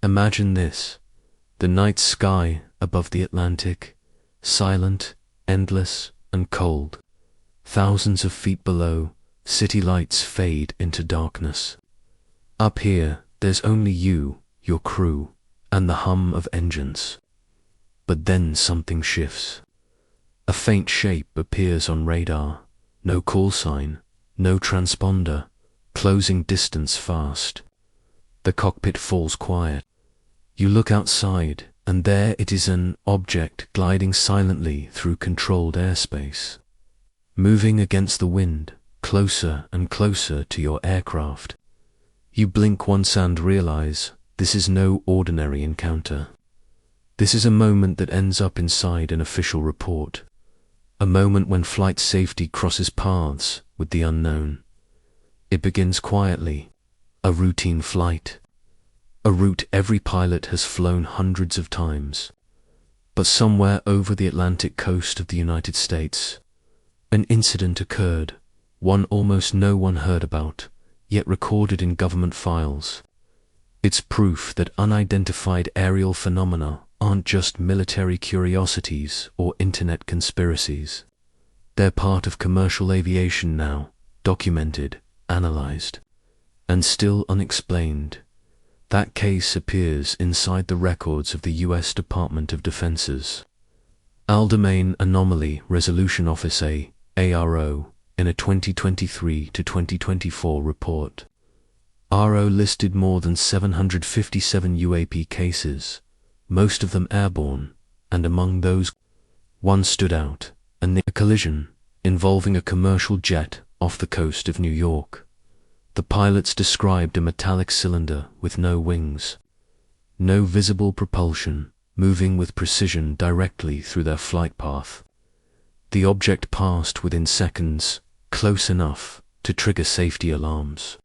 Imagine this: the night sky above the Atlantic, silent, endless, and cold. Thousands of feet below, city lights fade into darkness. Up here, there's only you, your crew, and the hum of engines. But then something shifts. A faint shape appears on radar. No call sign, no transponder, closing distance fast. The cockpit falls quiet. You look outside, and there it is, an object gliding silently through controlled airspace, moving against the wind, closer and closer to your aircraft. You blink once and realize this is no ordinary encounter. This is a moment that ends up inside an official report. A moment when flight safety crosses paths with the unknown. It begins quietly, a routine flight, a route every pilot has flown hundreds of times. But somewhere over the Atlantic coast of the United States, an incident occurred, one almost no one heard about, yet recorded in government files. It's proof that unidentified aerial phenomena aren't just military curiosities or internet conspiracies. They're part of commercial aviation now, documented, analyzed, and still unexplained. That case appears inside the records of the U.S. Department of Defense's All-Domain Anomaly Resolution Office AARO in a 2023 to 2024 report. AARO listed more than 757 UAP cases, most of them airborne, and among those, one stood out: a near collision involving a commercial jet off the coast of New York. The pilots described a metallic cylinder with no wings, no visible propulsion, moving with precision directly through their flight path. The object passed within seconds, close enough to trigger safety alarms.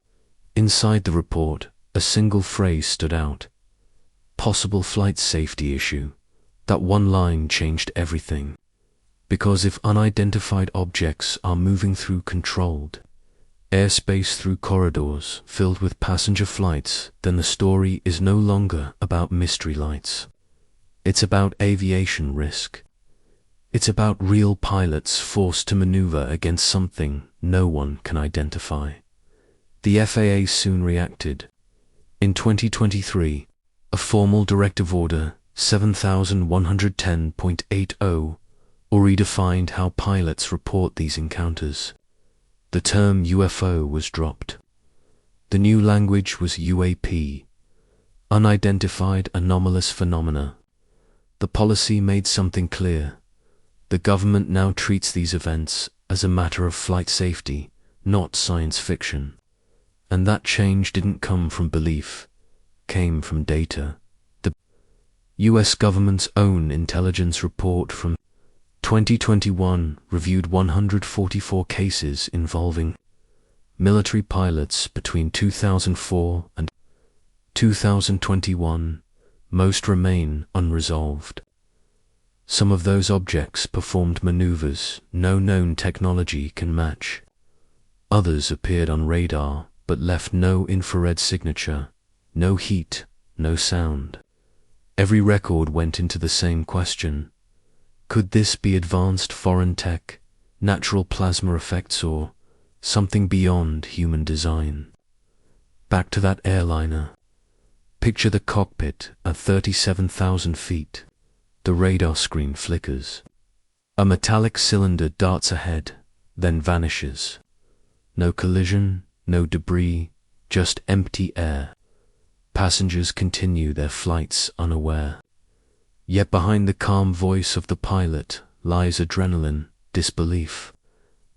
Inside the report, a single phrase stood out: possible flight safety issue. That one line changed everything. Because if unidentified objects are moving through controlled airspace, through corridors filled with passenger flights, then the story is no longer about mystery lights. It's about aviation risk. It's about real pilots forced to maneuver against something no one can identify. The FAA soon reacted. In 2023, a formal Directive Order 7110.80 redefined how pilots report these encounters. The term UFO was dropped. The new language was UAP, Unidentified Anomalous Phenomena. The policy made something clear. The government now treats these events as a matter of flight safety, not science fiction. And that change didn't come from belief, came from data. The US government's own intelligence report from 2021 reviewed 144 cases involving military pilots between 2004 and 2021. Most remain unresolved. Some of those objects performed maneuvers no known technology can match. Others appeared on radar but left no infrared signature, no heat, no sound. Every record went into the same question: could this be advanced foreign tech, natural plasma effects, or something beyond human design? Back to that airliner. Picture the cockpit at 37,000 feet. The radar screen flickers. A metallic cylinder darts ahead, then vanishes. No collision, no debris, just empty air. Passengers continue their flights unaware. Yet behind the calm voice of the pilot lies adrenaline, disbelief,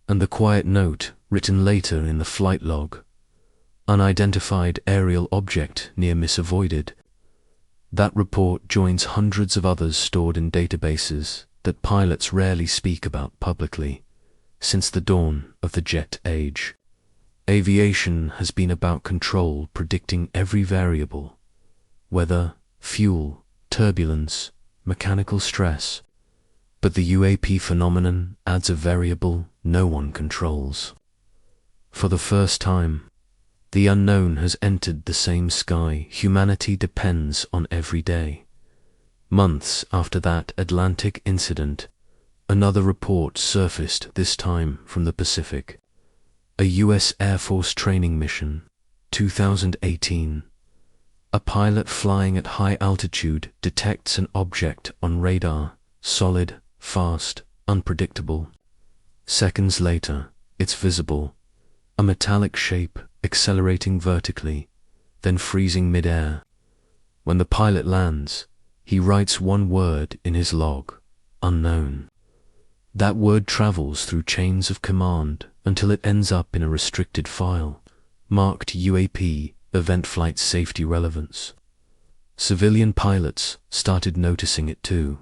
and the quiet note written later in the flight log: unidentified aerial object near miss avoided. That report joins hundreds of others stored in databases that pilots rarely speak about publicly. Since the dawn of the jet age, aviation has been about control, predicting every variable: weather, fuel, turbulence, mechanical stress. But the UAP phenomenon adds a variable no one controls. For the first time, The unknown has entered the same sky humanity depends on every day. Months after that Atlantic incident, another report surfaced, this time from the Pacific. A U.S. Air Force training mission, 2018. A pilot flying at high altitude detects an object on radar, solid, fast, unpredictable. Seconds later, it's visible, a metallic shape accelerating vertically, then freezing mid-air. When the pilot lands, he writes one word in his log, unknown. That word travels through chains of command until it ends up in a restricted file, marked UAP, Event Flight Safety Relevance. Civilian pilots started noticing it too.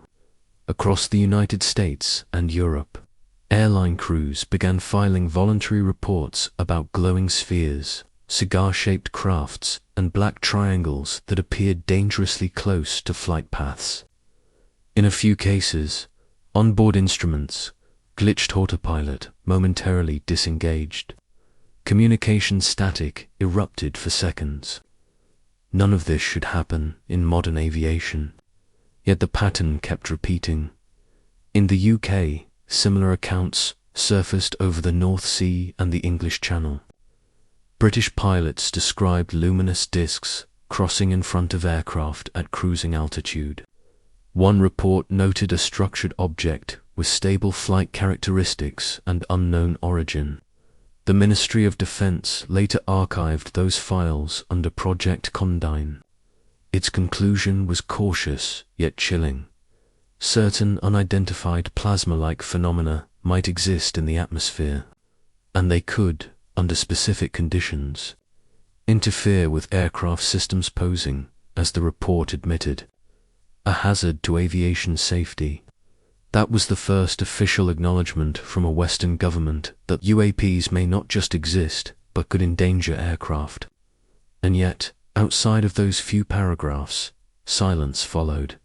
Across the United States and Europe, airline crews began filing voluntary reports about glowing spheres, cigar-shaped crafts, and black triangles that appeared dangerously close to flight paths. In a few cases, onboard instruments, glitched autopilot momentarily disengaged. Communication static erupted for seconds. None of this should happen in modern aviation. Yet the pattern kept repeating. In the UK, similar accounts surfaced over the North Sea and the English Channel. British pilots described luminous discs crossing in front of aircraft at cruising altitude. One report noted a structured object with stable flight characteristics and unknown origin. The Ministry of Defense later archived those files under Project Condign. Its conclusion was cautious yet chilling. Certain unidentified plasma-like phenomena might exist in the atmosphere, and they could, under specific conditions, interfere with aircraft systems, posing, as the report admitted, a hazard to aviation safety. That was the first official acknowledgement from a Western government that UAPs may not just exist, but could endanger aircraft. And yet, outside of those few paragraphs, silence followed.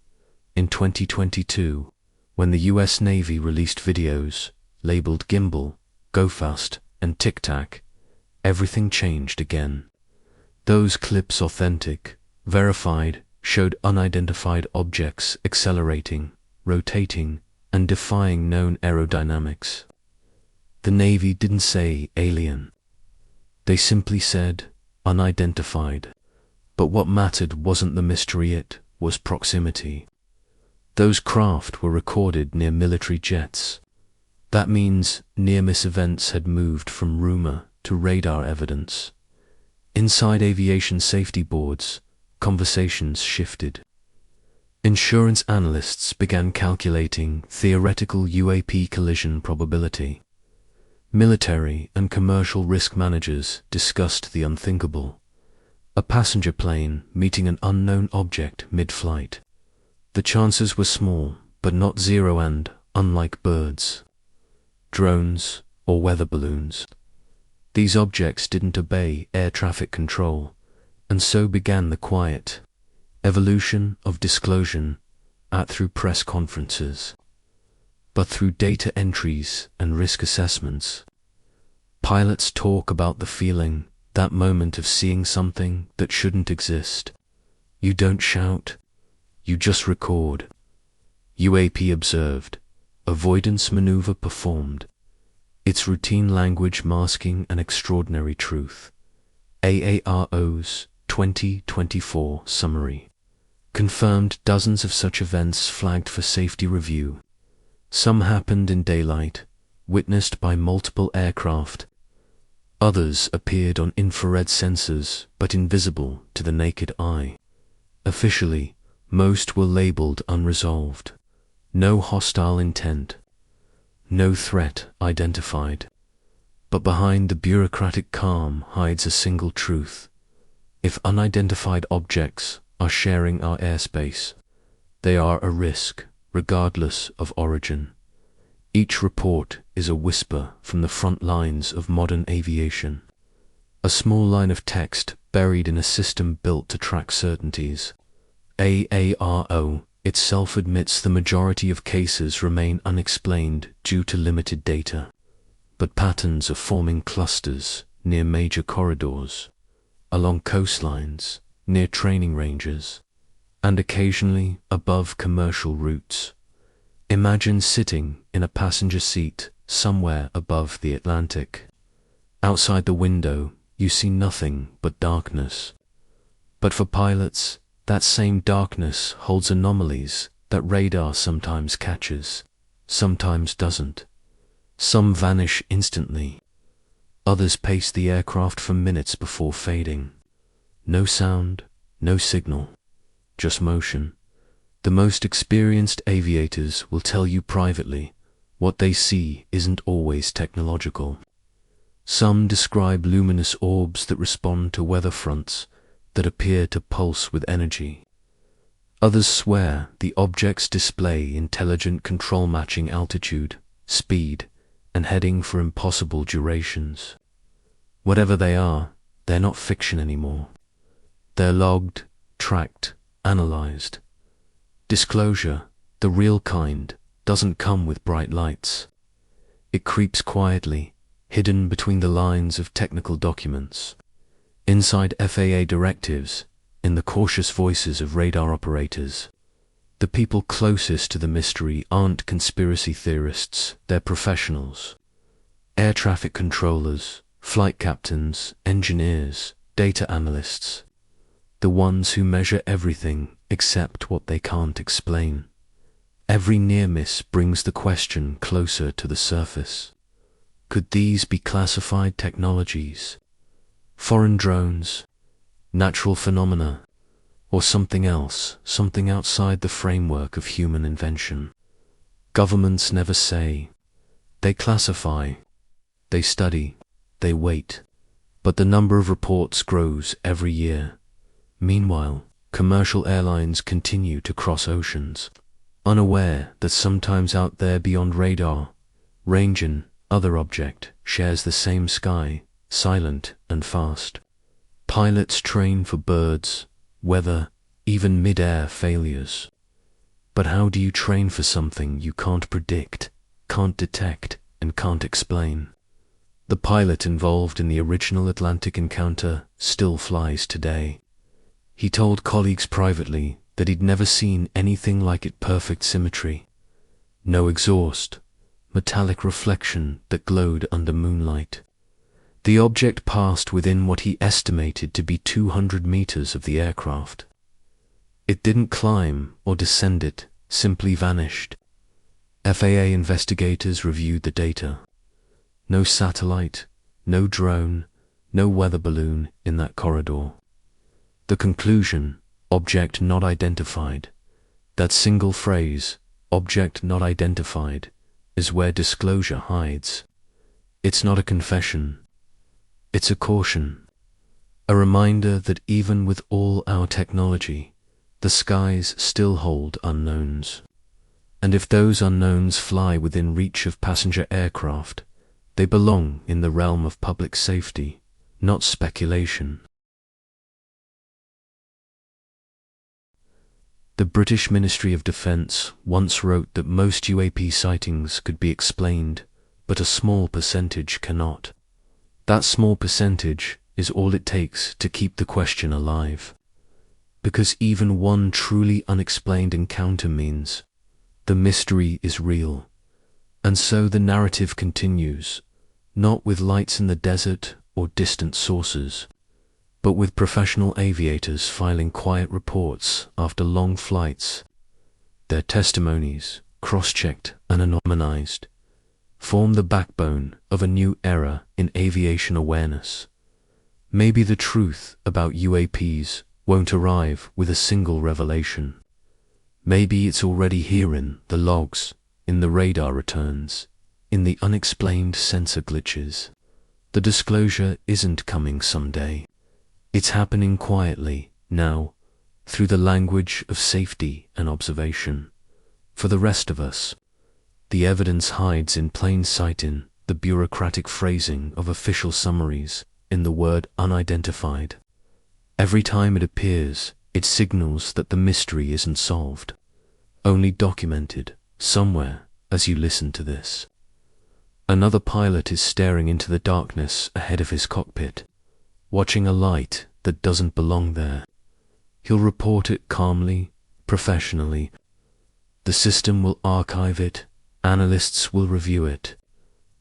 In 2022, when the US Navy released videos labeled Gimbal, Go Fast, and Tic Tac, everything changed again. Those clips, authentic, verified, showed unidentified objects accelerating, rotating, and defying known aerodynamics. The Navy didn't say alien. They simply said unidentified. But what mattered wasn't the mystery, it was proximity. Those craft were recorded near military jets. That means near-miss events had moved from rumor to radar evidence. Inside aviation safety boards, conversations shifted. Insurance analysts began calculating theoretical UAP collision probability. Military and commercial risk managers discussed the unthinkable. A passenger plane meeting an unknown object mid-flight. The chances were small, but not zero, and, unlike birds, drones, or weather balloons, these objects didn't obey air traffic control, and so began the quiet evolution of disclosure, not through press conferences, but through data entries and risk assessments. Pilots talk about the feeling, that moment of seeing something that shouldn't exist. You don't shout, you just record. UAP observed, avoidance maneuver performed. Its routine language masking an extraordinary truth. AARO's 2024 summary confirmed dozens of such events flagged for safety review. Some happened in daylight, witnessed by multiple aircraft. Others appeared on infrared sensors, but invisible to the naked eye. Officially, most were labeled unresolved. No hostile intent. No threat identified. But behind the bureaucratic calm hides a single truth. If unidentified objects are sharing our airspace, they are a risk, regardless of origin. Each report is a whisper from the front lines of modern aviation. A small line of text buried in a system built to track certainties. AARO itself admits the majority of cases remain unexplained due to limited data, but patterns are forming clusters near major corridors. along coastlines, near training ranges, and occasionally above commercial routes. Imagine sitting in a passenger seat somewhere above the Atlantic. Outside the window, you see nothing but darkness. But for pilots, that same darkness holds anomalies that radar sometimes catches, sometimes doesn't. Some vanish instantly. Others pace the aircraft for minutes before fading. No sound, no signal, just motion. The most experienced aviators will tell you privately what they see isn't always technological. Some describe luminous orbs that respond to weather fronts that appear to pulse with energy. Others swear the objects display intelligent control matching altitude, speed, and heading for impossible durations. Whatever they are, they're not fiction anymore. They're logged, tracked, analyzed. Disclosure, the real kind, doesn't come with bright lights. It creeps quietly, hidden between the lines of technical documents. Inside FAA directives, in the cautious voices of radar operators. The people closest to the mystery aren't conspiracy theorists, they're professionals. Air traffic controllers, flight captains, engineers, data analysts. The ones who measure everything except what they can't explain. Every near miss brings the question closer to the surface. Could these be classified technologies? Foreign drones? Natural phenomena? Or something else, something outside the framework of human invention? Governments never say. They classify. They study. They wait. But the number of reports grows every year. Meanwhile, commercial airlines continue to cross oceans, unaware that sometimes out there beyond radar, range and other object shares the same sky, silent and fast. Pilots train for birds, weather, even mid-air failures. But how do you train for something you can't predict, can't detect, and can't explain? The pilot involved in the original Atlantic encounter still flies today. He told colleagues privately that he'd never seen anything like it. Perfect symmetry. No exhaust, metallic reflection that glowed under moonlight. The object passed within what he estimated to be 200 meters of the aircraft. It didn't climb or descend, it simply vanished. FAA investigators reviewed the data. No satellite, no drone, no weather balloon in that corridor. The conclusion, object not identified. That single phrase, object not identified, is where disclosure hides. It's not a confession. It's a caution. A reminder that even with all our technology, the skies still hold unknowns. And if those unknowns fly within reach of passenger aircraft, they belong in the realm of public safety, not speculation. The British Ministry of Defence once wrote that most UAP sightings could be explained, but a small percentage cannot. That small percentage is all it takes to keep the question alive. Because even one truly unexplained encounter means the mystery is real. And so the narrative continues, not with lights in the desert or distant sources, but with professional aviators filing quiet reports after long flights. Their testimonies, cross-checked and anonymized, form the backbone of a new era in aviation awareness. Maybe the truth about UAPs won't arrive with a single revelation. Maybe it's already here in the logs, in the radar returns, in the unexplained sensor glitches. The disclosure isn't coming someday. It's happening quietly, now, through the language of safety and observation. For the rest of us, the evidence hides in plain sight in the bureaucratic phrasing of official summaries, in the word unidentified. Every time it appears, it signals that the mystery isn't solved, only documented somewhere as you listen to this. Another pilot is staring into the darkness ahead of his cockpit, watching a light that doesn't belong there. He'll report it calmly, professionally. The system will archive it, analysts will review it,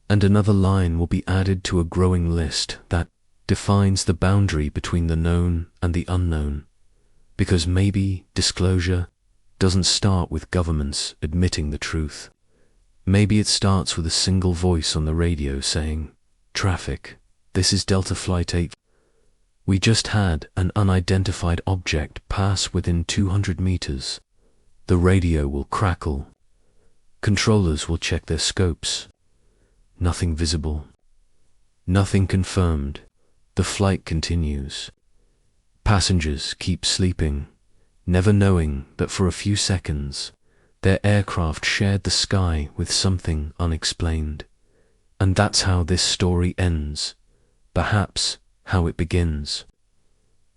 and another line will be added to a growing list that defines the boundary between the known and the unknown. Because maybe disclosure doesn't start with governments admitting the truth. Maybe it starts with a single voice on the radio saying, "Traffic, this is Delta Flight 8. We just had an unidentified object pass within 200 meters. The radio will crackle. Controllers will check their scopes. Nothing visible. Nothing confirmed. The flight continues. Passengers keep sleeping, never knowing that for a few seconds, their aircraft shared the sky with something unexplained. And that's how this story ends, perhaps how it begins.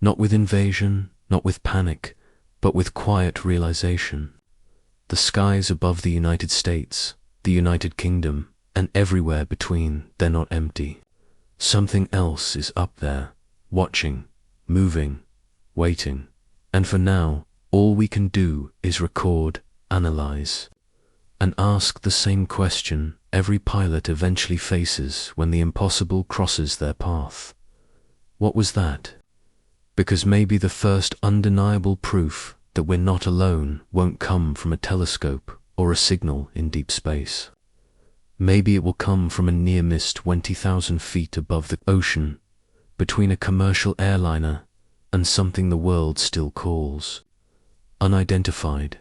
Not with invasion, not with panic, but with quiet realization. The skies above the United States, the United Kingdom, and everywhere between, they're not empty. Something else is up there, watching, moving, waiting. And for now, all we can do is record, analyze, and ask the same question every pilot eventually faces when the impossible crosses their path. What was that? Because maybe the first undeniable proof that we're not alone won't come from a telescope or a signal in deep space. Maybe it will come from a near miss 20,000 feet above the ocean, between a commercial airliner and something the world still calls unidentified.